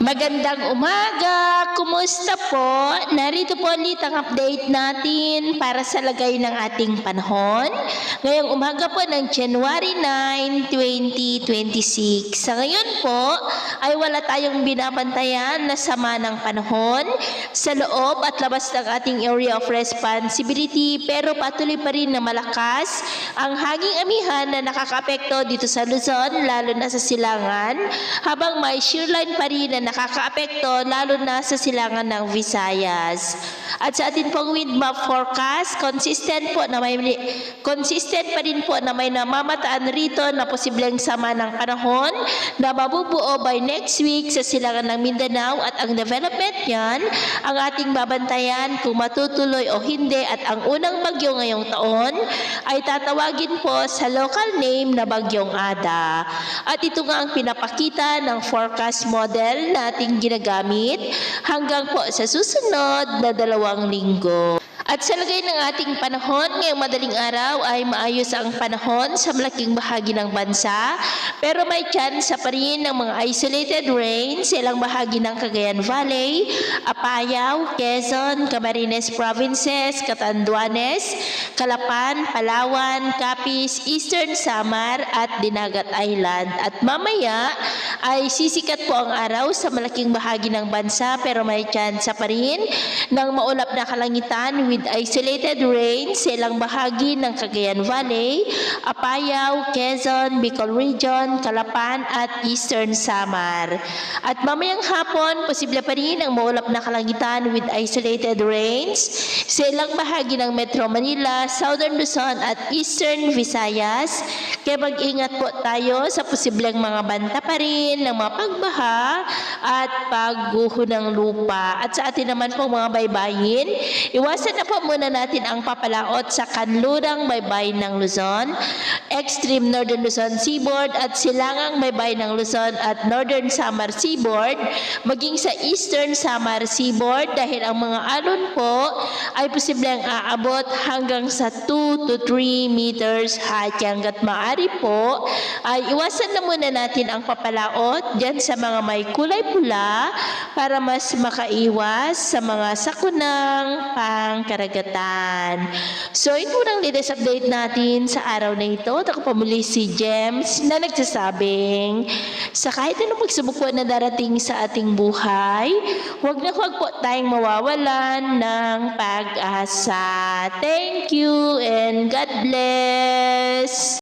Magandang umaga! Kumusta po? Narito po ulit ang update natin para sa lagay ng ating panahon. Ngayong umaga po ng January 9, 2026. Sa ngayon po ay wala tayong binabantayan na sama ng panahon sa loob at labas ng ating area of responsibility, pero patuloy pa rin na malakas ang hanging amihan na nakakaapekto dito sa Luzon, lalo na sa silangan, habang may shearline pa rin na nakakaapekto lalo na sa silangan ng Visayas. At sa atin pong wind map forecast, consistent pa rin po na may namamataan rito na posibleng sama ng panahon na mabubuo by next week sa silangan ng Mindanao, at ang development niyan ang ating babantayan kung matutuloy o hindi, at ang unang bagyo ngayong taon ay tatawagin po sa local name na Bagyong Ada. At ito nga ang pinapakita ng forecast model nating ginagamit hanggang po sa susunod na 2 linggo. At sa lagay ng ating panahon, ngayong madaling araw ay maayos ang panahon sa malaking bahagi ng bansa, pero may chance pa rin ng mga isolated rain sa ilang bahagi ng Cagayan Valley, Apayao, Quezon, Camarines Provinces, Catanduanes, Calapan, Palawan, Capiz, Eastern Samar at Dinagat Island. At mamaya ay sisikat po ang araw sa malaking bahagi ng bansa, pero may chance pa rin ng maulap na kalangitan with isolated rain sa ilang bahagi ng Cagayan Valley, Apayao, Quezon, Bicol Region, Calapan at Eastern Samar. At mamayang hapon, posible pa rin ang maulap na kalangitan with isolated rains sa ilang bahagi ng Metro Manila, Southern Luzon at Eastern Visayas. Kaya mag-ingat po tayo sa posibleng mga banta pa rin ng mga pagbaha at pagguho ng lupa. At sa atin naman po mga baybayin, iwasan na po muna natin ang papalaot sa kanlurang baybayin ng Luzon, extreme Northern Luzon Seaboard at silangang baybayin ng Luzon at Northern Samar Seaboard, maging sa Eastern Samar Seaboard, dahil ang mga alon po ay posibleng aabot hanggang sa 2 to 3 meters high. Hanggat maaari po ay iwasan na muna natin ang papalaot dyan sa mga may kulay pula para mas makaiwas sa mga sakunang pangkaragatan. So ito ang latest update natin sa araw na ito. At ako pa muli si James na nagsasabing sa kahit anong pagsubok po na darating sa ating buhay, huwag na huwag po tayong mawawalan ng pag-asa. Thank you and God bless!